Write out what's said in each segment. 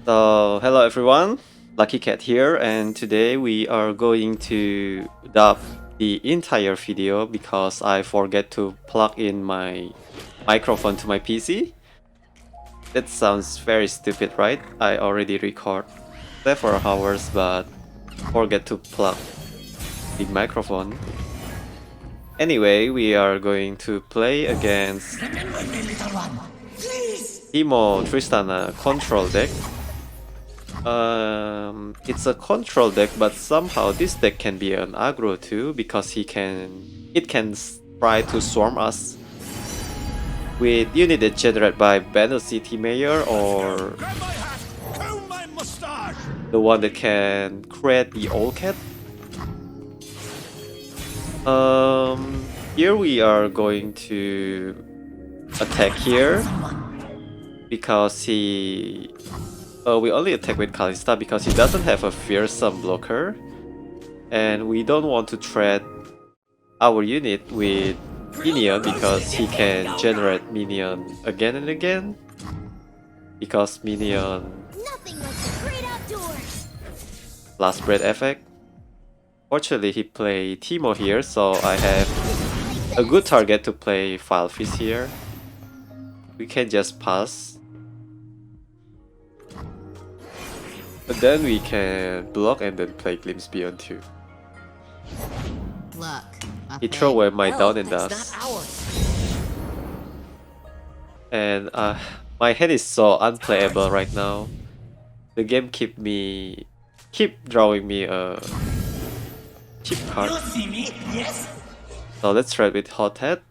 So, hello everyone, Lucky Cat here, and today we are going to dub the entire video because I forget to plug in my microphone to my PC. That sounds very stupid, right? I already record several hours but forget to plug the microphone. Anyway, we are going to play against Teemo Tristana control deck. It's a control deck, but somehow this deck can be an aggro too because it can try to swarm us with unit that generated by Battle City Mayor or the one that can create the old cat. Here we are going to attack here because we only attack with Kalista because he doesn't have a Fearsome blocker, and we don't want to trade our unit with minion because he can generate minion again and again. Because minion last breath effect. Fortunately, he played Teemo here, so I have a good target to play Filefish here. We can just pass. But then we can block and then play Glimpse Beyond too. Look, He throw away my Down and Dust. And my hand is so unplayable right now. The game keep drawing me a cheap card. So let's try with Hot Head.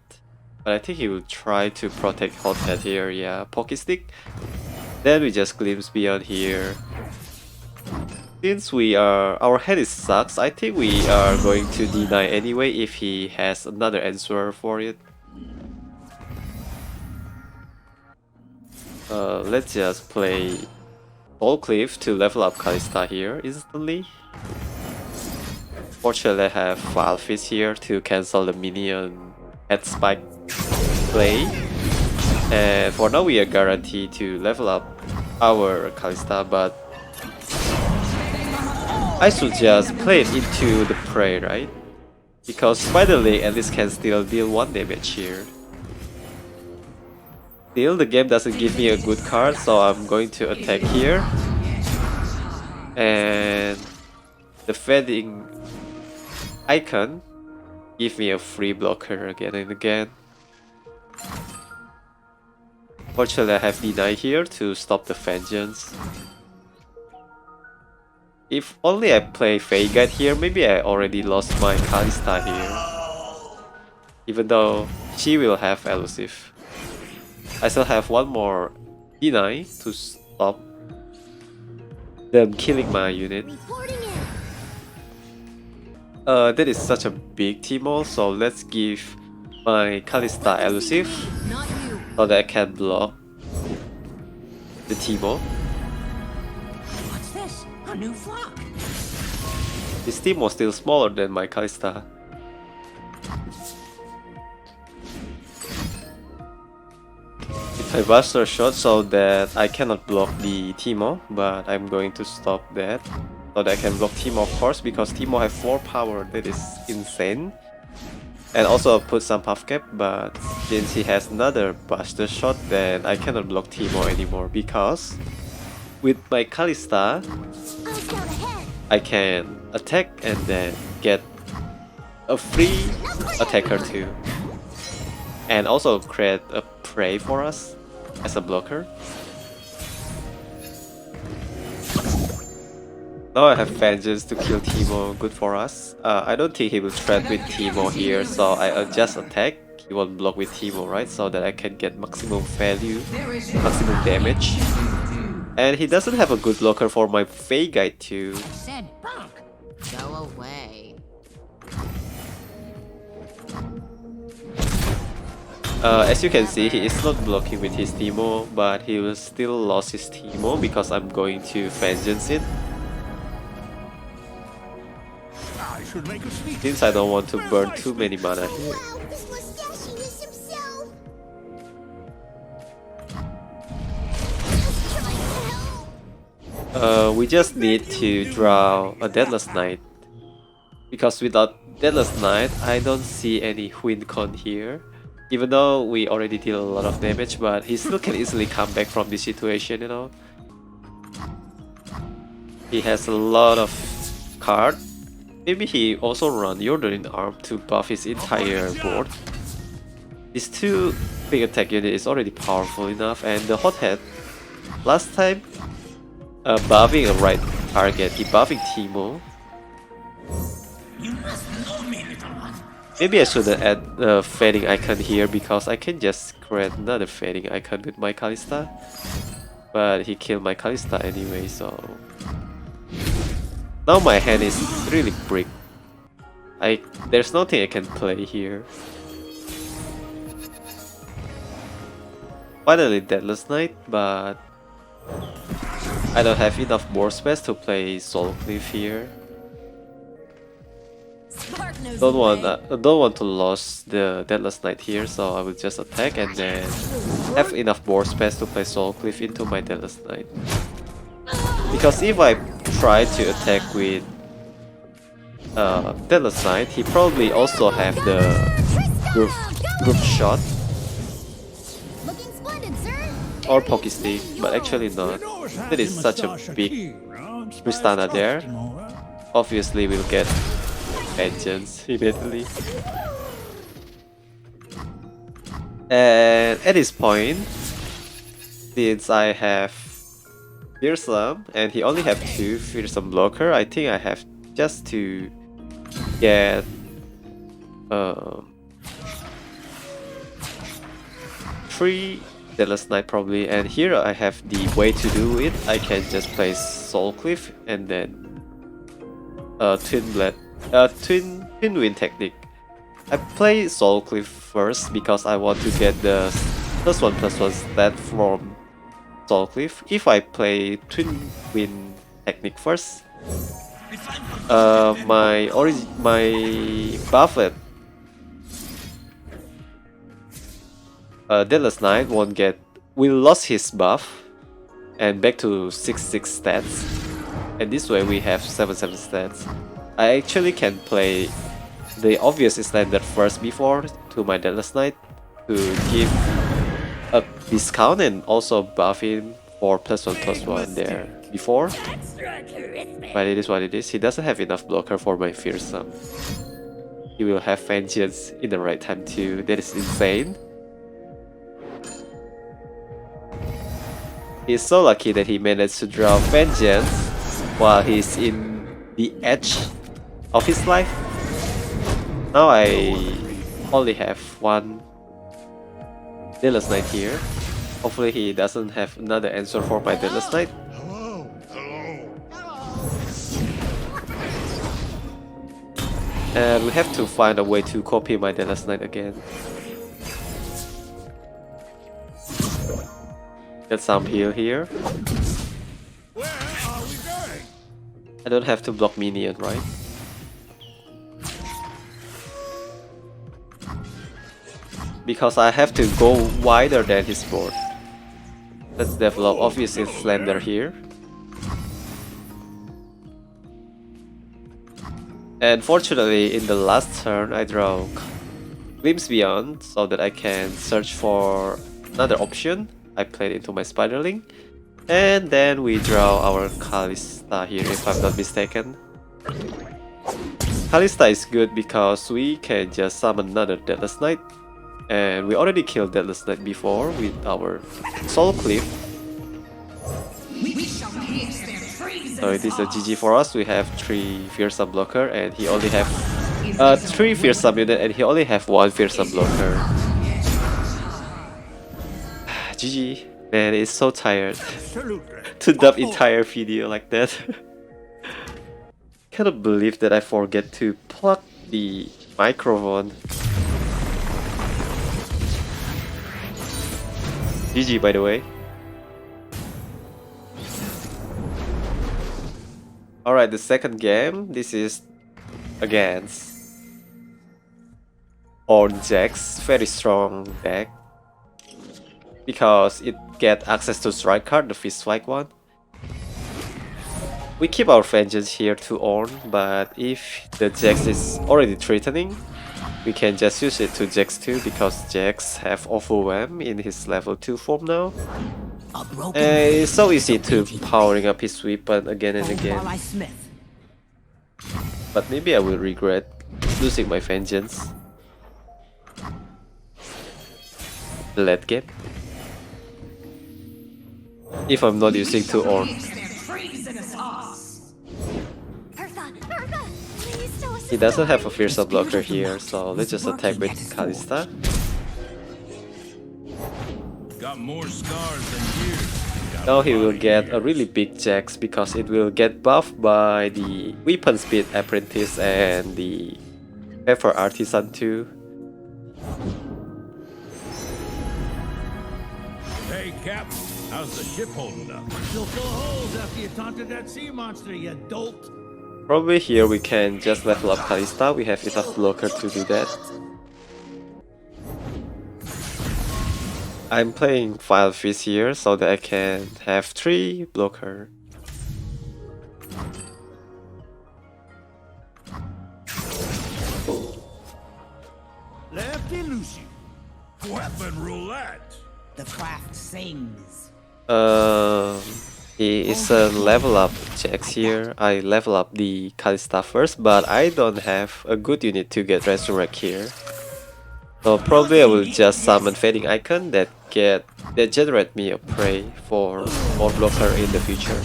But I think he will try to protect Hot Head here, yeah. Poké Stick. Then we just Glimpse Beyond here. Since our head sucks, I think we are going to deny anyway if he has another answer for it. Let's just play Cleave to level up Kalista here instantly. Fortunately, I have Filefish here to cancel the minion head spike play. And for now, we are guaranteed to level up our Kalista, but I should just play it into the prey, right? Because Spider Leg at least can still deal 1 damage here. Still, the game doesn't give me a good card, so I'm going to attack here. And the fading icon give me a free blocker again and again. Fortunately, I have deny here to stop the vengeance. If only I play Guide here, maybe I already lost my Kalista here. Even though she will have elusive. I still have one more deny to stop them killing my unit. That is such a big Teemo, so let's give my Kalista elusive so that I can block the Teemo. a new flock. This Teemo is still smaller than my Kalista. If I Buster Shot so that I cannot block the Teemo, but I'm going to stop that so that I can block Teemo, of course, because Teemo have 4 power. That is insane. And also put some Puff Cap, but since he has another Buster Shot, then I cannot block Teemo anymore, because with my Kalista, I can attack and then get a free attacker too. And also create a prey for us as a blocker. Now I have Vengeance to kill Teemo, good for us. I don't think he will threat with Teemo here, so I just attack. He won't block with Teemo, right? So that I can get maximum value, maximum damage. And he doesn't have a good blocker for my Fey Guide too. Said bunk. Go away. As you can see, he is not blocking with his Teemo, but he will still lose his Teemo because I'm going to Vengeance it. Since I don't want to burn too many mana here. We just need to draw a Deathless Knight. Because without Deathless Knight, I don't see any win con here. Even though we already deal a lot of damage, but he still can easily come back from this situation, you know. He has a lot of card. Maybe he also run Jordan Arm to buff his entire board. These two big attack unit is already powerful enough, and the Hothead last time buffing a right target, he buffing Teemo. You must know me, little one. Maybe I shouldn't add the fading icon here because I can just create another fading icon with my Kalista. But he killed my Kalista anyway, so now my hand is really brick. There's nothing I can play here. Finally Deathless Knight, but I don't have enough board space to play Soul Cleave here. Don't want to lose the Deathless Knight here, so I will just attack and then have enough board space to play Soul Cleave into my Deathless Knight. Because if I try to attack with Deathless Knight, he probably also have the group shot or Poke Stick, but actually not. That is such a big Tristana there. Obviously we'll get vengeance immediately. And at this point, since I have Fearsome and he only have 2 Fearsome blocker, I think I have just to get 3 Deathless Knight probably, and here I have the way to do it. I can just play Soul Cleave and then Twin Wind technique. I play Soul Cleave first because I want to get the +1/+1 stat from Soul Cleave. If I play Twin Wind technique first, my buffed Deathless Knight will lose his buff and back to 6/6 stats, and this way we have 7/7 stats. I actually can play the Oblivious Islander first before to my Deathless Knight to give a discount and also buff him for +1/+1 there before. But it is what it is. He doesn't have enough blocker for my Fearsome. He will have vengeance in the right time too. That is insane. He's so lucky that he managed to draw vengeance while he's in the edge of his life. Now I only have 1 Deathless Knight here. Hopefully he doesn't have another answer for my Deathless Knight. And we have to find a way to copy my Deathless Knight again. Get some heal here. Where are we going? I don't have to block minion, right? Because I have to go wider than his board. Let's develop Oblivious Islander here. And fortunately, in the last turn, I draw Glimpse Beyond so that I can search for another option. I played into my Spiderling, and then we draw our Kalista here, if I'm not mistaken. Kalista is good because we can just summon another Deathless Knight, and we already killed Deathless Knight before with our Soul Cleave. So it is a GG for us. We have 3 Fearsome blocker, and he only have 3 Fearsome unit, and he only have 1 Fearsome blocker. GG, man, it's so tired to dub entire video like that. Cannot believe that I forget to plug the microphone. GG, by the way. Alright, the second game, this is against Ornn Jax, very strong deck. Because it get access to strike card, the fish strike one. We keep our vengeance here to Ornn, but if the Jax is already threatening, we can just use it to Jax too, because Jax have Overwhelm in his level 2 form now. It's so easy to powering up his weapon again and again. But maybe I will regret losing my vengeance. The late game. If I'm not using to Ornn. He doesn't have a Fearsome blocker here, so let's just attack with Kalista. Got more scars than years. Now he will get a really big Jax because it will get buffed by the Weapon Speed Apprentice and the Pepper Artisan too. Hey, Captain, how's the ship holding up? Still full of holes after you taunted that sea monster, you dolt. Probably here we can just level up Kalista, we have enough blocker to do that. I'm playing Wild Fish here so that I can have 3 blocker. Lefty Lucy. Weapon roulette. The craft sings. He is a level up Jax here. I level up the Kalista first, but I don't have a good unit to get Resurrect here. So probably I will just summon Fading Icon that generate me a prey for more blocker in the future.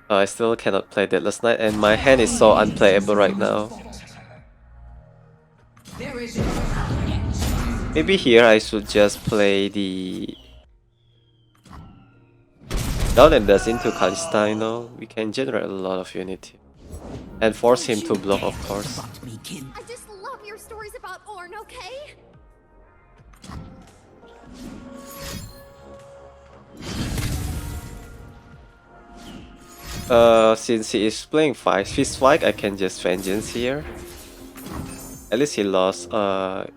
I still cannot play Deathless Knight and my hand is so unplayable right now. Maybe here I should just play the Down and Dust into Kalista, you know, we can generate a lot of unity. And force him to block, of course. I just love your stories about Ornn, okay? Since he is playing Fishwife, I can just Vengeance here. At least he lost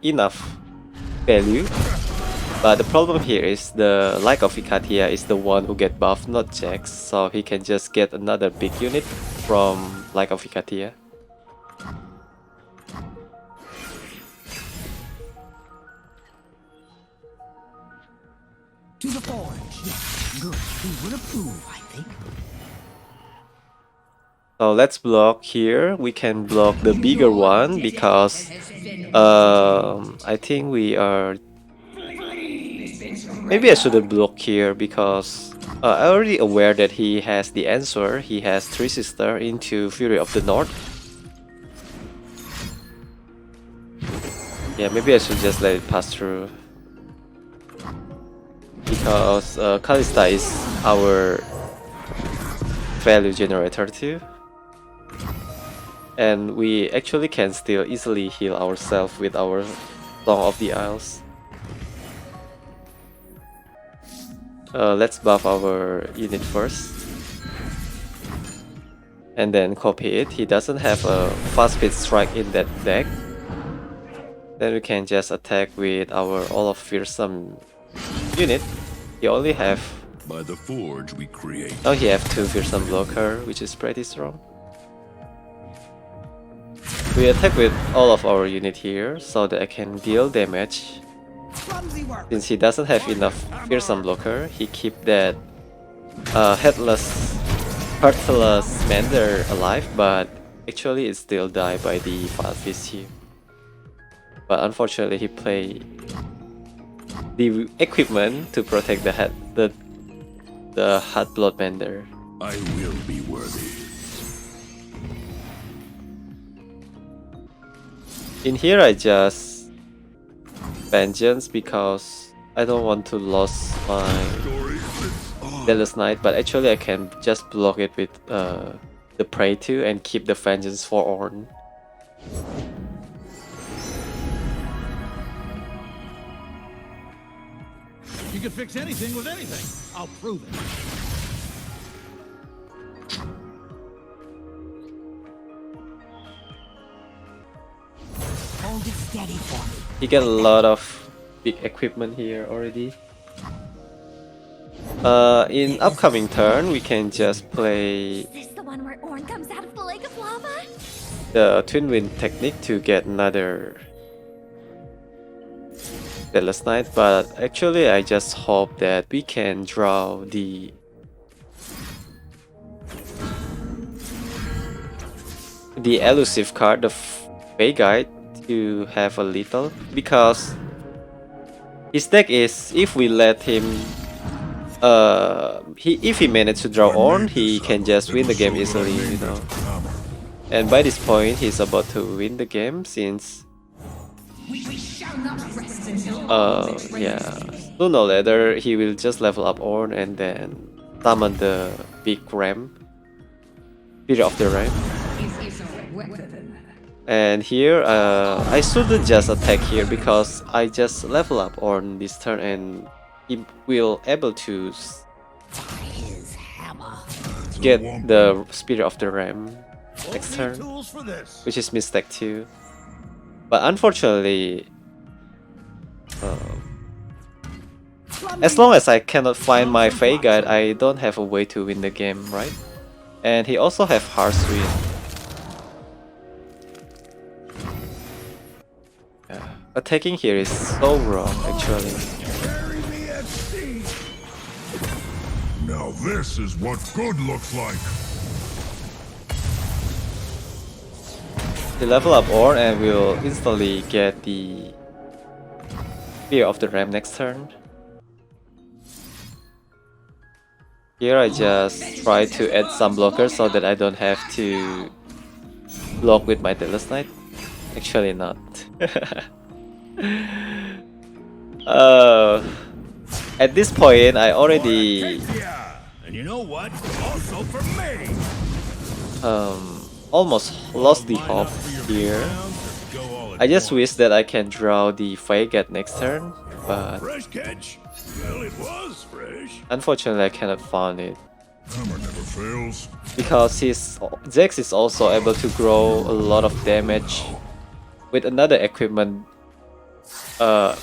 enough value. But the problem here is the Light of Ikatia is the one who get buffed, not Jax. So he can just get another big unit from Light of Ikatia. To the forge. Yes, good. He would approve, I think. So let's block here. We can block the bigger one because I think we are. Maybe I shouldn't block here because I'm already aware that he has the answer. He has 3 sisters into Fury of the North. Yeah, maybe I should just let it pass through. Because Kalista is our value generator too. And we actually can still easily heal ourselves with our Song of the Isles. Let's buff our unit first. And then copy it. He doesn't have a fast speed strike in that deck. Then we can just attack with our all of Fearsome unit. He only have... By the forge we create. Now he have 2 Fearsome blocker, which is pretty strong. We attack with all of our unit here so that I can deal damage. Since he doesn't have enough Fearsome blocker, he keep that headless, heartless Mender alive, but actually it still died by the File Fish here. But unfortunately he played the equipment to protect the head, the Hot Blood Mender. I will be worthy. In here I just Vengeance because I don't want to lose my Deathless Knight, but actually I can just block it with the Prey too and keep the Vengeance for Ornn. You can fix anything with anything. I'll prove it. Hold it steady for me. He get a lot of big equipment here already. In upcoming turn, we can just play Is this the one where Ornn comes out of the lake of lava? the Twin Wind technique to get another Deathless Knight, but actually I just hope that we can draw the elusive card, the Fey Guide, to have a little, because his deck is, if we let him if he managed to draw Ornn, he can just win the game easily, you know. And by this point, he's about to win the game since yeah, sooner or later he will just level up Ornn and then summon the big ram, Spirit of the Ram. And here, I shouldn't just attack here because I just level up Ornn this turn and he will able to get the Spirit of the Ram next turn, which is mistake too. But unfortunately, as long as I cannot find my Fey Guide, I don't have a way to win the game, right? And he also have Harsh Wind. Yeah. Attacking here is so wrong, actually. Now this is what good looks like. He level up Ornn and will instantly get the Fear of the Ram next turn. Here I just try to add some blockers so that I don't have to block with my Deathless Knight. Actually not. At this point I already And you know what? Also for me. almost lost the hope here. I just wish that I can draw the Fey Guide next turn, but Fresh catch. Well, it was fresh. unfortunately I cannot find it. Hammer never fails. Because his Jax is also able to grow a lot of damage with another equipment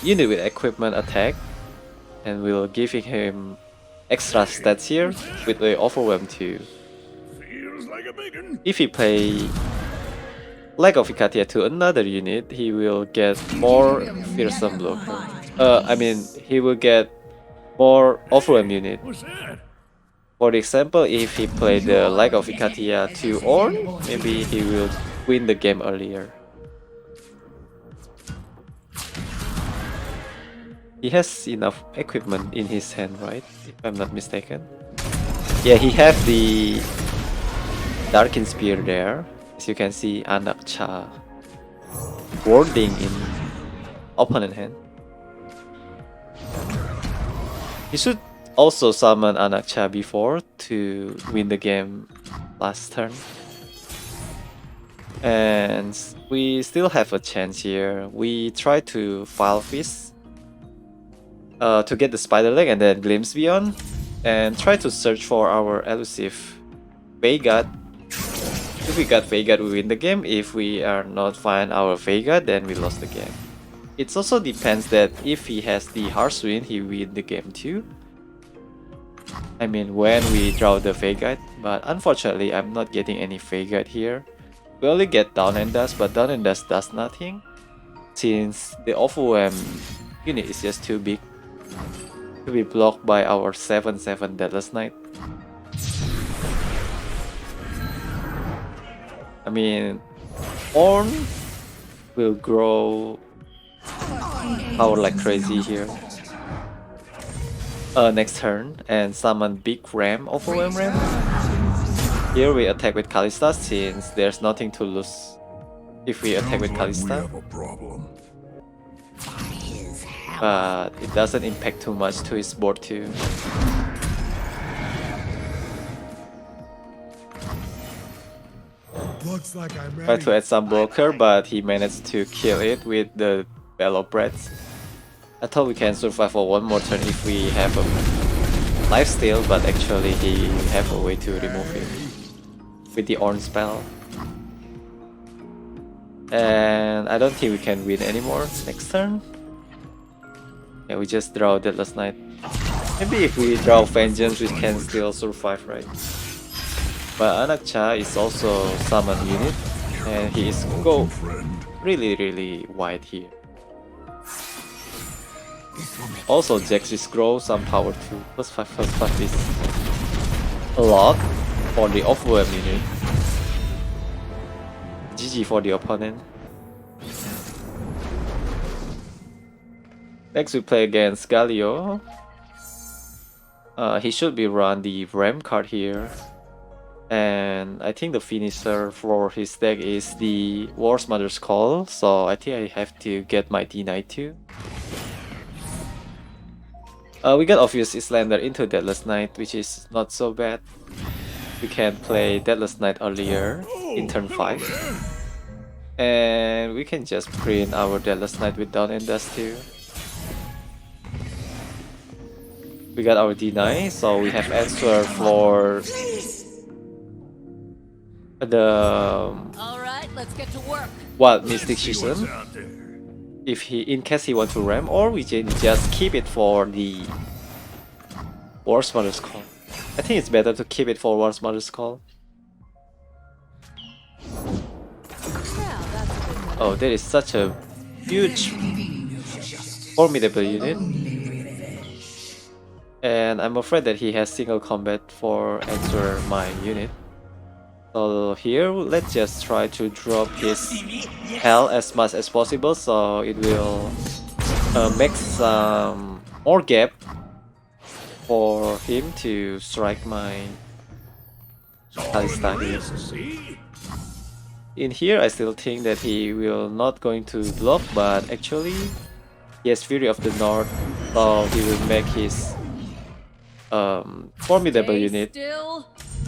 unit with equipment attack, and will giving him extra stats here with the Overwhelm too. Feels like a big one. If he play Leg of Ikatia to another unit, he will get more Fearsome blocker. I mean, he will get more Overwhelm unit. What's that? For example, if he played the Leg of Ikatia to Ornn, maybe he will win the game earlier. He has enough equipment in his hand, right? If I'm not mistaken. Yeah, he have the Darkin Spear there. As you can see, Anakcha warding in opponent hand. He should also summon Anakcha before to win the game last turn. And we still have a chance here. We try to File Fist to get the Spider Leg and then Glimpse Beyond, and try to search for our elusive Fey Guide. If we got Fey Guide, we win the game. If we are not find our Fey Guide, then we lost the game. It also depends that if he has the Harsh Wind, he win the game too. I mean, when we draw the Fey Guide, but unfortunately I'm not getting any Fey Guide here. We only get Down and Dust, but Down and Dust does nothing since the Overwhelm unit is just too big to be blocked by our 7/7 Deathless Knight. I mean, Ornn will grow power like crazy here. Next turn and summon big Ram, Overwhelm Ram. Here we attack with Kalista since there's nothing to lose if we attack with Sounds like we Kalista. have a problem. But it doesn't impact too much to his board too. Looks like I'm Try ready. to add some blocker, but he managed to kill it with the Bell of Breath. I thought we can survive for one more turn if we have a Lifesteal, but actually he have a way to remove it with the Ornn spell. And I don't think we can win anymore next turn. Yeah, we just draw Deathless Knight. Maybe if we draw Vengeance, we can still survive, right? But Anakcha is also summon unit, and he is go really wide here. Also, Jax is grow some power too. +5 is a lot for the overwhelm unit. GG for the opponent. Next we play against Galia. He should be run the Ram card here. And I think the finisher for his deck is the Warmother's Call. So I think I have to get my D9 too. We got Oblivious Islander into Deathless Knight, which is not so bad. We can play Deathless Knight earlier in turn 5. And we can just print our Deathless Knight with Dawn and Dusk too. We got our D9, so we have answer for the Alright, let's get to work. Wild Mysticism. If he, in case he wants to ram, or we can just keep it for the Warmother's Call. I think it's better to keep it for Warmother's Call. Oh, that is such a huge, formidable unit. And I'm afraid that he has single combat for enter my unit. So here, let's just try to drop his health as much as possible, so it will make some more gap for him to strike my Kalista here. In here, I still think that he will not going to block, but actually he has Fury of the North, so he will make his formidable unit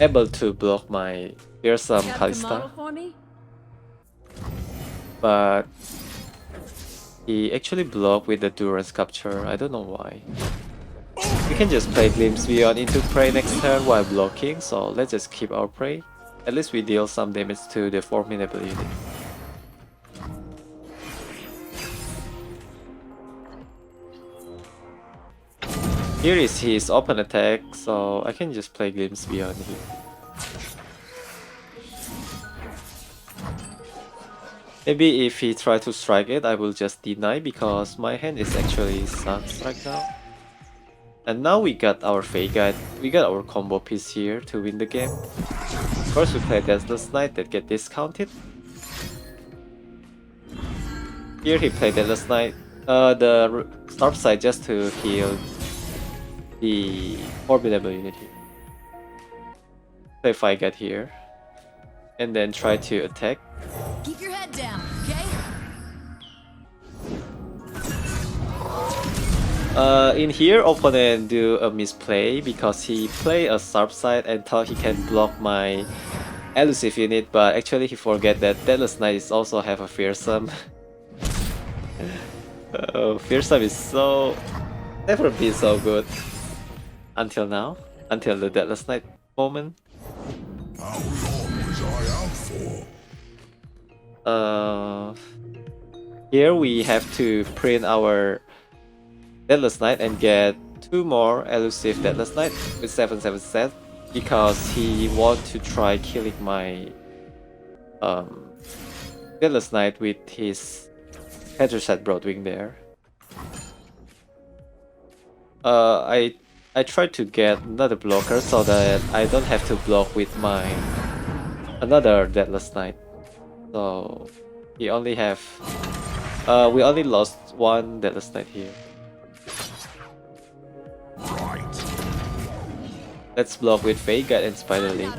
able to block my Fearsome Kalista. But he actually blocked with the Duran Sculpture, I don't know why. We can just play Glimpse Beyond into Prey next turn while blocking, so let's just keep our Prey. At least we deal some damage to the formidable unit. Here is his open attack, so I can just play Glimpse Beyond here. Maybe if he tries to strike it, I will just deny because my hand is actually sucks right now. And now we got our Fate Guide, we got our combo piece here to win the game. First we play Deathless Knight that get discounted. Here he played Deathless Knight, the Starp side just to heal the formidable unit here. Play Fate Guide here. And then try to attack. Keep your head down, okay? In here, opponent do a misplay because he play a Starp side and thought he can block my elusive unit, but actually he forget that Deathless Knight is also have a Fearsome. Fearsome is so never been so good until now, until the Deathless Knight moment. How long was I out for? Here we have to print our Deathless Knight and get 2 more elusive Deathless Knight with 7/7 set because he want to try killing my Deathless Knight with his Headset Broadwing there. I tried to get another blocker so that I don't have to block with my another Deathless Knight. So he only have we only lost 1 Deathless Knight here. Right. Let's block with Fate Guide and Spider Link.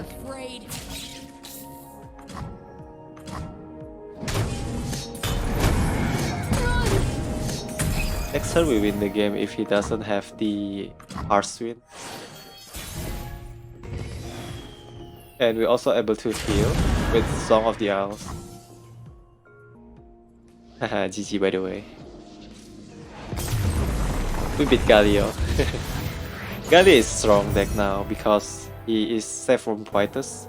Next turn we win the game if he doesn't have the Hearthwind. And we're also able to heal with Song of the Owls. Haha, GG by the way. We beat Galia. Galia is strong deck now because he is safe from Vitus.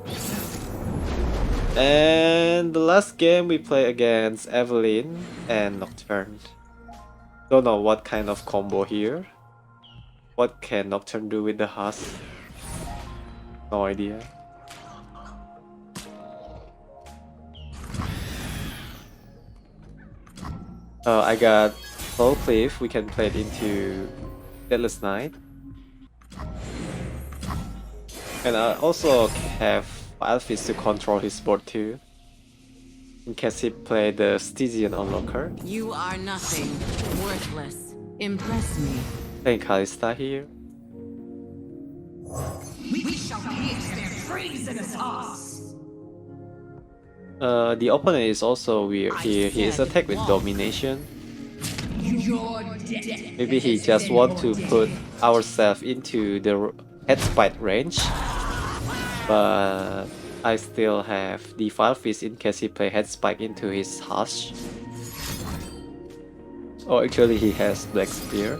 And the last game we play against Evelynn and Nocturn. Don't know what kind of combo here. What can Nocturn do with the Husk? No idea. I got Soul Cleave. We can play it into Deathless Knight. And I also have Alphys to control his board too, in case he play the Stygian Unlocker. You are nothing. Worthless. Impress me. Playing Kalista here. We shall pierce their treasonous hearts. The opponent is also weird here. He is attacked with Domination. Your death. Maybe he just want to put ourselves into the head spike range. But I still have the File Fist in case he play head spike into his Hush. Oh, actually he has Black Spear.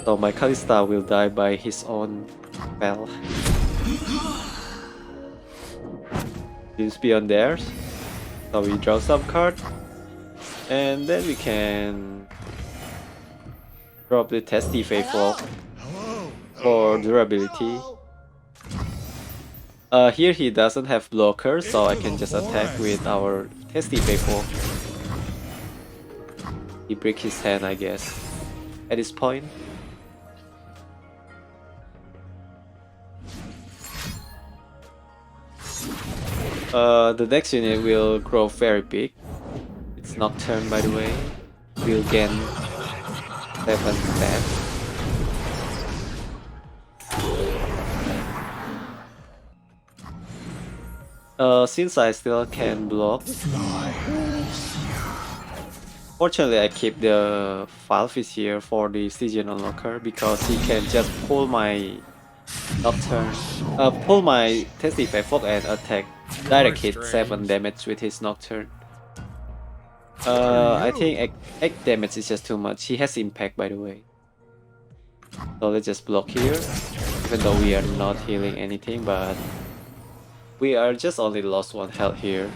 So my Kalista will die by his own spell. Use beyond theirs. So we draw some card. And then we can drop the Testy Faefolk for durability. Here he doesn't have blocker, so I can just attack with our Testy Faefolk. He break his hand, I guess, at this point. The next unit will grow very big. It's Nocturn, by the way. We'll gain 7 stats. Since I still can block, fortunately I keep the File Fist here for the Stygian Unlocker because he can just pull my Nocturn, pull my Testy Faefolk and attack direct hit 7 damage with his Nocturn. I think 8 damage is just too much. He has impact, by the way. So let's just block here, even though we are not healing anything, but we are just only lost 1 health here,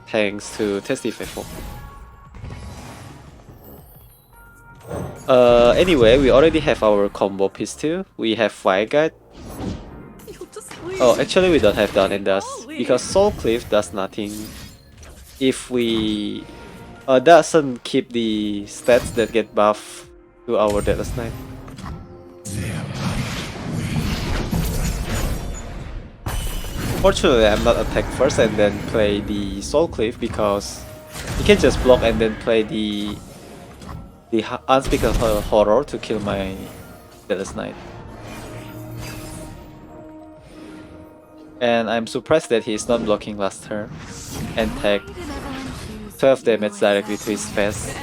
thanks to Testy Faefolk. Anyway, we already have our combo piece too. We have Fire Guide. Oh, actually we don't have Dawn and Dusk, because Soul Cleave does nothing if we doesn't keep the stats that get buffed to our Deathless Knight. Fortunately, I'm not attack first and then play the Soul Cleave because you can just block and then play the Unspeakable Horror to kill my Deathless Knight. And I'm surprised that he's not blocking last turn and take 12 damage directly to his face.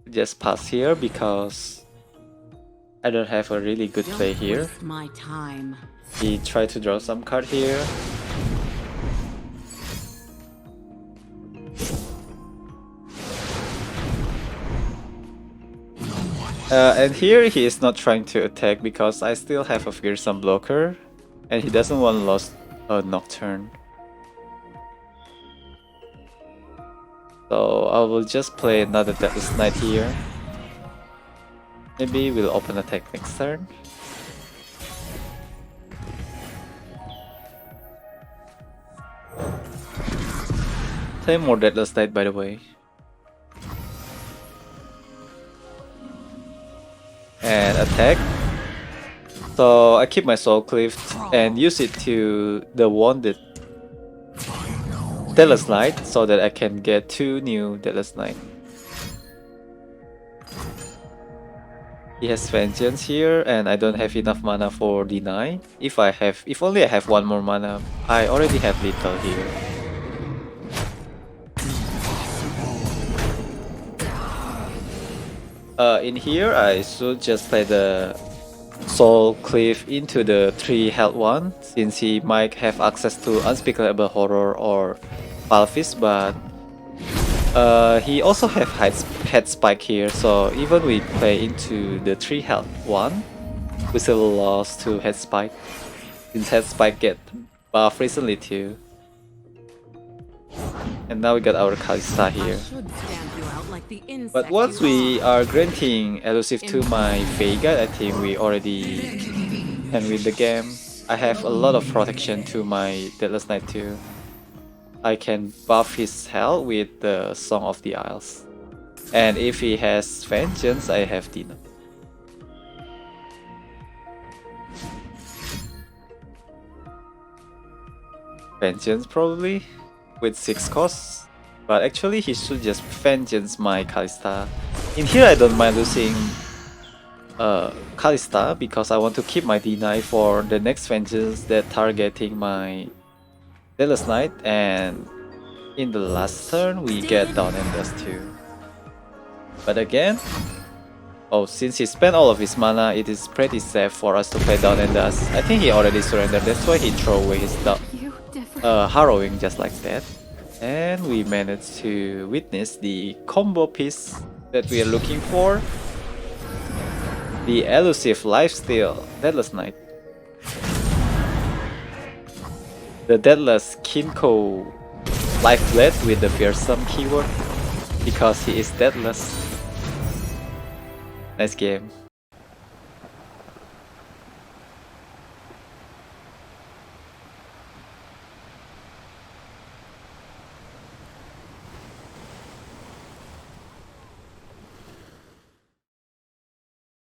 Just pass here because I don't have a really good play here. He tried to draw some card here. And here he is not trying to attack because I still have a Fearsome blocker and he doesn't want to lose a Nocturn. So I will just play another Deathless Knight here. Maybe we'll open attack next turn. Play more Deathless Knight, by the way. And attack. So I keep my Soul Cleave and use it to the wounded Deathless Knight so that I can get 2 new Deathless Knight. He has Vengeance here and I don't have enough mana for deny. If only I have 1 more mana, I already have Lethal here. In here, I should just play the Soul Cleave into the 3 health one, since he might have access to Unspeakable Horror or File Fist, but he also have head spike here, so even we play into the 3 health one, We still lost to Head Spike. Since Head Spike get buff recently too. And now we got our Kalista here. Should stamp you out like the insect But once you we are. are granting elusive to my Veiga, I think we already can win the game. I have a lot of protection to my Deathless Knight too. I can buff his health with the Song of the Isles. And if he has Vengeance, I have Dino. Vengeance probably, with 6 costs. But actually he should just Vengeance my Kalista. In here I don't mind losing Kalista because I want to keep my deny for the next Vengeance that targeting my Deathless Knight, and in the last turn we get Dawn and Dust too. But again, oh, since he spent all of his mana, it is pretty safe for us to play Dawn and Dust. I think he already surrendered, that's why he threw away his Harrowing just like that. And we managed to witness the combo piece that we are looking for. The elusive Lifesteal Deathless Knight. The Deathless Kinko Life Blade with the Fearsome keyword because he is deathless. Nice game.